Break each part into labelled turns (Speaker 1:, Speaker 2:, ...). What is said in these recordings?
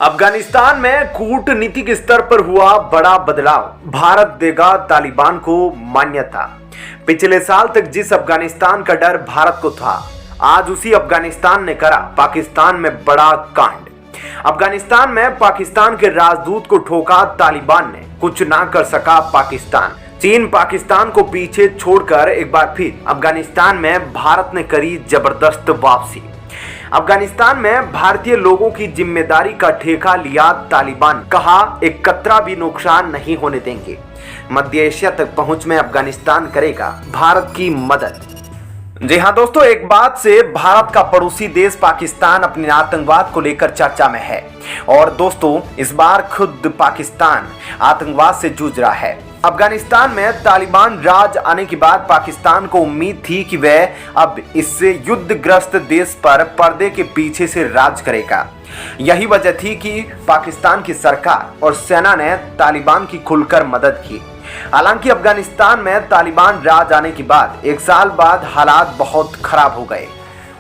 Speaker 1: अफगानिस्तान में कूटनीतिक स्तर पर हुआ बड़ा बदलाव। भारत देगा तालिबान को मान्यता। पिछले साल तक जिस अफगानिस्तान का डर भारत को था, आज उसी अफगानिस्तान ने करा पाकिस्तान में बड़ा कांड। अफगानिस्तान में पाकिस्तान के राजदूत को ठोका तालिबान ने, कुछ ना कर सका पाकिस्तान। चीन पाकिस्तान को पीछे छोड़कर एक बार फिर अफगानिस्तान में भारत ने करी जबरदस्त वापसी। अफगानिस्तान में भारतीय लोगों की जिम्मेदारी का ठेका लिया तालिबान, कहा एक कतरा भी नुकसान नहीं होने देंगे। मध्य एशिया तक पहुंच में अफगानिस्तान करेगा भारत की मदद। जी हां दोस्तों, एक बात से भारत का पड़ोसी देश पाकिस्तान अपने आतंकवाद को लेकर चर्चा में है और दोस्तों इस बार खुद पाकिस्तान आतंकवाद से जूझ रहा है। अफगानिस्तान में तालिबान राज आने के बाद पाकिस्तान को उम्मीद थी कि वह अब इस युद्धग्रस्त देश पर पर्दे के पीछे से राज करेगा। यही वजह थी कि पाकिस्तान की सरकार और सेना ने तालिबान की खुलकर मदद की। हालांकि अफगानिस्तान में तालिबान राज आने के बाद एक साल बाद हालात बहुत खराब हो गए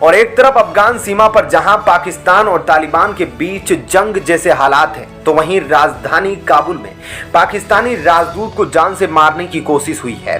Speaker 1: और एक तरफ अफगान सीमा पर जहां पाकिस्तान और तालिबान के बीच जंग जैसे हालात हैं, तो वहीं राजधानी काबुल में पाकिस्तानी राजदूत को जान से मारने की कोशिश हुई है।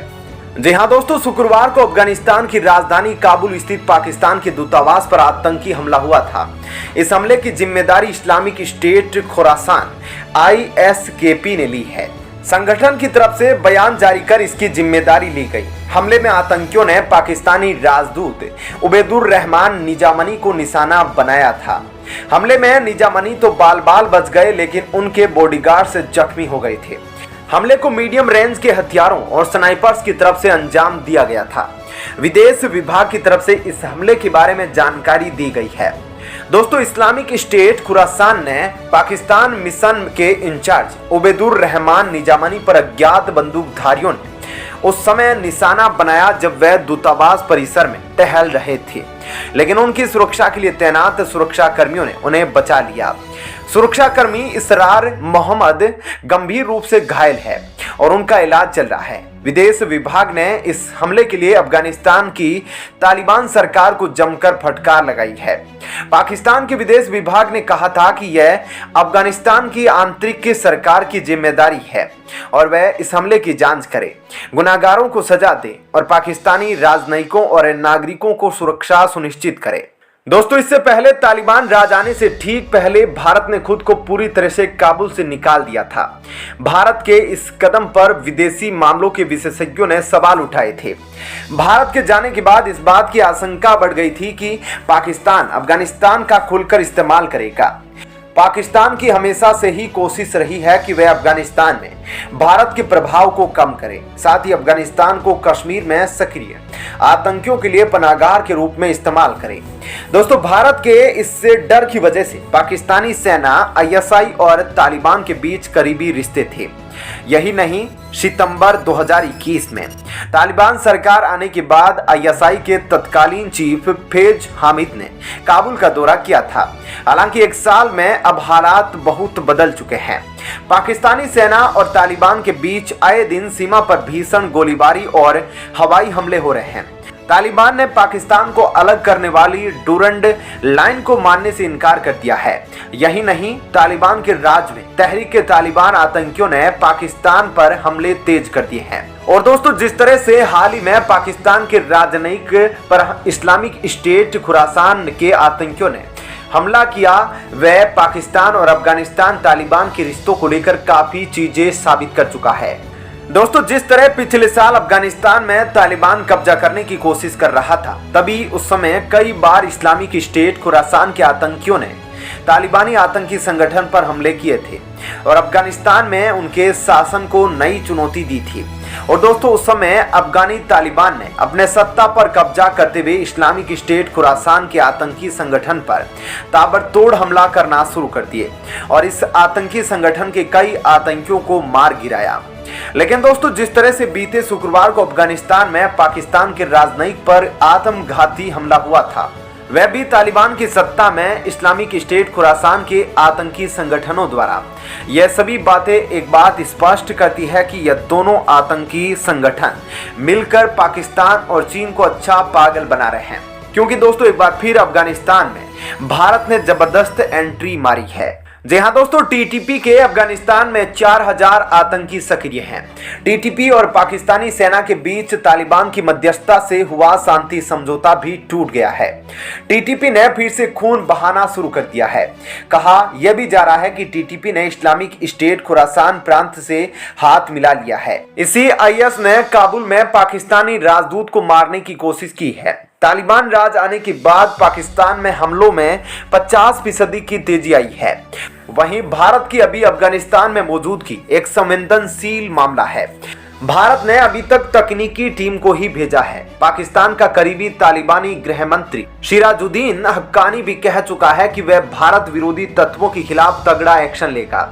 Speaker 1: जी हां दोस्तों, शुक्रवार को अफगानिस्तान की राजधानी काबुल स्थित पाकिस्तान के दूतावास पर आतंकी हमला हुआ था। इस हमले की जिम्मेदारी इस्लामिक स्टेट खुरासान ISKP ने ली है। संगठन की तरफ से बयान जारी कर इसकी जिम्मेदारी ली गई। हमले में आतंकियों ने पाकिस्तानी राजदूत उबैदुर रहमान निजामनी को निशाना बनाया था। हमले में निजामनी तो बाल बाल बच गए, लेकिन उनके बॉडीगार्ड से जख्मी हो गए थे। हमले को मीडियम रेंज के हथियारों और स्नाइपर्स की तरफ से अंजाम दिया गया था। विदेश विभाग की तरफ से इस हमले के बारे में जानकारी दी गई है। दोस्तों, इस्लामिक स्टेट खुरासान ने पाकिस्तान मिशन के इंचार्ज उबैदुर रहमान निजामनी पर अज्ञात बंदूकधारियों ने उस समय निशाना बनाया जब वह दूतावास परिसर में टहल रहे थे, लेकिन उनकी सुरक्षा के लिए तैनात सुरक्षा कर्मियों ने उन्हें बचा लिया। सुरक्षाकर्मी इसरार मोहम्मद गंभीर रूप से घायल है और उनका इलाज चल रहा है। विदेश विभाग ने इस हमले के लिए अफगानिस्तान की तालिबान सरकार को जमकर फटकार लगाई है। पाकिस्तान के विदेश विभाग ने कहा था कि यह अफगानिस्तान की आंतरिक सरकार की जिम्मेदारी है और वह इस हमले की जांच करे, गुनाहगारों को सजा दे और पाकिस्तानी राजनयिकों और नागरिकों को सुरक्षा सुनिश्चित करे। दोस्तों, इससे पहले तालिबान राज आने से ठीक पहले भारत ने खुद को पूरी तरह से काबुल से निकाल दिया था। भारत के इस कदम पर विदेशी मामलों के विशेषज्ञों ने सवाल उठाए थे। भारत के जाने के बाद इस बात की आशंका बढ़ गई थी कि पाकिस्तान अफगानिस्तान का खुलकर इस्तेमाल करेगा। पाकिस्तान की हमेशा से ही कोशिश रही है कि वह अफगानिस्तान में भारत के प्रभाव को कम करे, साथ ही अफगानिस्तान को कश्मीर में सक्रिय आतंकियों के लिए पनाहगाह के रूप में इस्तेमाल करे। दोस्तों, भारत के इससे डर की वजह से पाकिस्तानी सेना ISI और तालिबान के बीच करीबी रिश्ते थे। यही नहीं, सितंबर 2021 में तालिबान सरकार आने के बाद ISI के तत्कालीन चीफ फैज हामिद ने काबुल का दौरा किया था। हालांकि एक साल में अब हालात बहुत बदल चुके हैं। पाकिस्तानी सेना और तालिबान के बीच आए दिन सीमा पर भीषण गोलीबारी और हवाई हमले हो रहे हैं। तालिबान ने पाकिस्तान को अलग करने वाली डूरंड लाइन को मानने से इनकार कर दिया है। यही नहीं, तालिबान के राज में तहरीक तालिबान आतंकियों ने पाकिस्तान पर हमले तेज कर दिए हैं। और दोस्तों, जिस तरह से हाल ही में पाकिस्तान के राजनयिक पर इस्लामिक स्टेट खुरासान के आतंकियों ने हमला किया, वह पाकिस्तान और अफगानिस्तान तालिबान के रिश्तों को लेकर काफी चीजें साबित कर चुका है। दोस्तों, जिस तरह पिछले साल अफगानिस्तान में तालिबान कब्जा करने की कोशिश कर रहा था, तभी उस समय कई बार इस्लामिक स्टेट खुरासान के आतंकियों ने तालिबानी आतंकी संगठन पर हमले किए थे और अफगानिस्तान में उनके शासन को नई चुनौती दी थी। और दोस्तों, उस समय अफगानी तालिबान ने अपने सत्ता पर कब्जा करते हुए इस्लामिक स्टेट खुरासान के आतंकी संगठन पर ताबड़तोड़ हमला करना शुरू कर दिए और इस आतंकी संगठन के कई आतंकियों को मार गिराया। लेकिन दोस्तों, जिस तरह से बीते शुक्रवार को अफगानिस्तान में पाकिस्तान के राजनयिक पर आत्मघाती हमला हुआ था, वह भी तालिबान की सत्ता में इस्लामिक स्टेट खुरासान के आतंकी संगठनों द्वारा। यह सभी बातें एक बात स्पष्ट करती है कि यह दोनों आतंकी संगठन मिलकर पाकिस्तान और चीन को अच्छा पागल बना रहे हैं। क्योंकि दोस्तों एक बार फिर अफगानिस्तान में भारत ने जबरदस्त एंट्री मारी है। जी हाँ दोस्तों, टीटीपी के अफगानिस्तान में 4000 आतंकी सक्रिय हैं। टीटीपी और पाकिस्तानी सेना के बीच तालिबान की मध्यस्थता से हुआ शांति समझौता भी टूट गया है। टीटीपी ने फिर से खून बहाना शुरू कर दिया है। कहा यह भी जा रहा है कि टीटीपी ने इस्लामिक स्टेट खुरासान प्रांत से हाथ मिला लिया है। इसी आईएस ने काबुल में पाकिस्तानी राजदूत को मारने की कोशिश की है। तालिबान राज आने के बाद पाकिस्तान में हमलों में 50% की तेजी आई है। वहीं भारत की अभी अफगानिस्तान में मौजूदगी एक संवेदनशील मामला है। भारत ने अभी तक तकनीकी टीम को ही भेजा है। पाकिस्तान का करीबी तालिबानी गृह मंत्री सिराजुद्दीन हक्कानी भी कह चुका है कि वह भारत विरोधी तत्वों के खिलाफ तगड़ा एक्शन लेगा।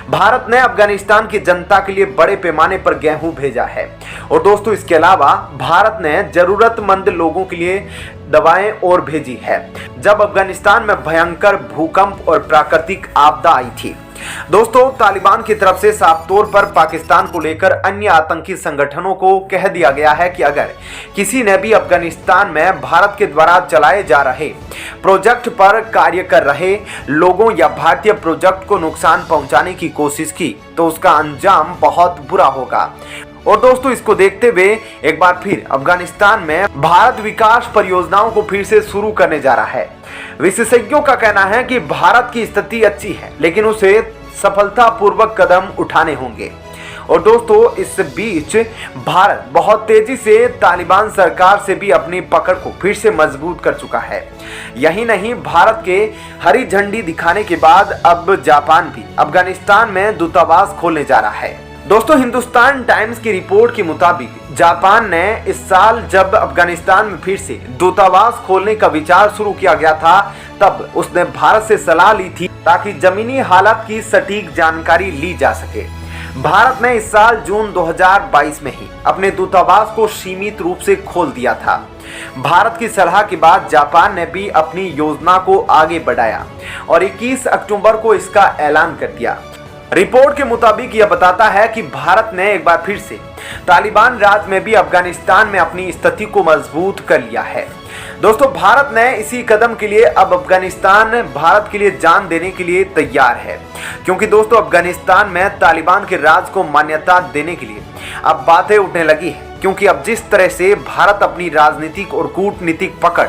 Speaker 1: भारत ने अफगानिस्तान की जनता के लिए बड़े पैमाने पर गेहूं भेजा है। और दोस्तों, इसके अलावा भारत ने जरूरतमंद लोगों के लिए दवाएं और भेजी है। जब अफगानिस्तान में भयंकर भूकंप और प्राकृतिक आपदा आई थी दोस्तों, तालिबान की तरफ से साफ तौर पर पाकिस्तान को लेकर अन्य आतंकी संगठनों को कह दिया गया है कि अगर किसी ने भी अफगानिस्तान में भारत के द्वारा चलाए जा रहे प्रोजेक्ट पर कार्य कर रहे लोगों या भारतीय प्रोजेक्ट को नुकसान पहुंचाने की कोशिश की तो उसका अंजाम बहुत बुरा होगा। और दोस्तों, इसको देखते हुए एक बार फिर अफगानिस्तान में भारत विकास परियोजनाओं को फिर से शुरू करने जा रहा है। विशेषज्ञों का कहना है कि भारत की स्थिति अच्छी है, लेकिन उसे सफलतापूर्वक कदम उठाने होंगे। और दोस्तों, इस बीच भारत बहुत तेजी से तालिबान सरकार से भी अपनी पकड़ को फिर से मजबूत कर चुका है। यही नहीं, भारत के हरी झंडी दिखाने के बाद अब जापान भी अफगानिस्तान में दूतावास खोलने जा रहा है। दोस्तों, हिंदुस्तान टाइम्स की रिपोर्ट के मुताबिक जापान ने इस साल जब अफगानिस्तान में फिर से दूतावास खोलने का विचार शुरू किया गया था, तब उसने भारत से सलाह ली थी ताकि जमीनी हालात की सटीक जानकारी ली जा सके। भारत ने इस साल जून 2022 में ही अपने दूतावास को सीमित रूप से खोल दिया था। भारत की सलाह के बाद जापान ने भी अपनी योजना को आगे बढ़ाया और 21 अक्टूबर को इसका ऐलान कर दिया। रिपोर्ट के मुताबिक यह बताता है कि भारत ने एक बार फिर से तालिबान राज में भी अफगानिस्तान में अपनी स्थिति को मजबूत कर लिया है। दोस्तों, भारत ने इसी कदम के लिए अब अफगानिस्तान भारत के लिए जान देने के लिए तैयार है, क्योंकि दोस्तों अफगानिस्तान में तालिबान के राज को मान्यता देने के लिए अब बातें उठने लगी है। क्योंकि अब जिस तरह से भारत अपनी राजनीतिक और कूटनीतिक पकड़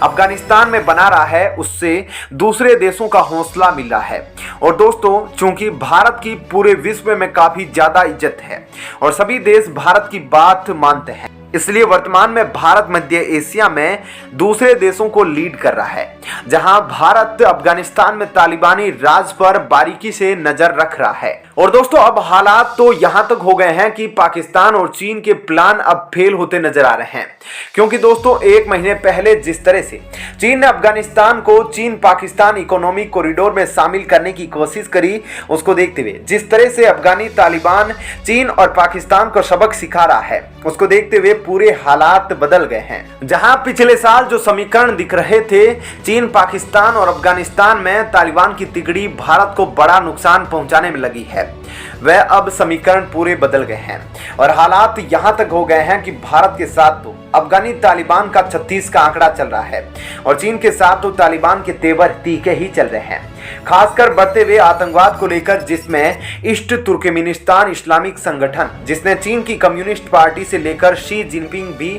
Speaker 1: अफगानिस्तान में बना रहा है, उससे दूसरे देशों का हौसला मिल रहा है। और दोस्तों, चूंकि भारत की पूरे विश्व में काफी ज्यादा इज्जत है और सभी देश भारत की बात मानते हैं, इसलिए वर्तमान में भारत मध्य एशिया में दूसरे देशों को लीड कर रहा है। जहां भारत अफगानिस्तान में तालिबानी राज पर बारीकी से नजर रख रहा है। और दोस्तों, अब हालात तो यहां तक हो गए हैं कि पाकिस्तान और चीन के प्लान अब फेल होते नजर आ रहे हैं। क्योंकि दोस्तों, एक महीने पहले जिस तरह से चीन ने अफगानिस्तान को चीन पाकिस्तान इकोनॉमिक कॉरिडोर में शामिल करने की कोशिश करी, उसको देखते हुए जिस तरह से अफगानी तालिबान चीन और पाकिस्तान को सबक सिखा रहा है, उसको देखते हुए पूरे हालात बदल गए हैं। जहां पिछले साल जो समीकरण दिख रहे थे, चीन पाकिस्तान और अफगानिस्तान में तालिबान की तिकड़ी भारत को बड़ा नुकसान पहुंचाने में लगी है, वह अब समीकरण पूरे बदल गए हैं। और हालात यहां तक हो गए हैं कि भारत के साथ तो अफगानी तालिबान का 36 का आंकड़ा चल रहा है और चीन के साथ तो तालिबान के तेवर तीखे ही चल रहे हैं, खासकर बढ़ते हुए आतंकवाद को लेकर, जिसमें ईस्ट तुर्कमेनिस्तान इस्लामिक संगठन, जिसने चीन की कम्युनिस्ट पार्टी से लेकर शी जिनपिंग भी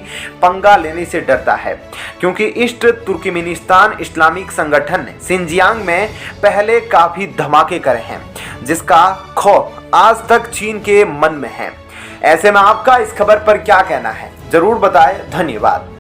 Speaker 1: पंगा लेने से डरता है। क्योंकि ईस्ट तुर्कमेनिस्तान इस्लामिक संगठन ने सिंजियांग में पहले काफी धमाके करे हैं, जिसका खौफ आज तक चीन के मन में है। ऐसे में आपका इस खबर पर क्या कहना है, जरूर बताएं। धन्यवाद।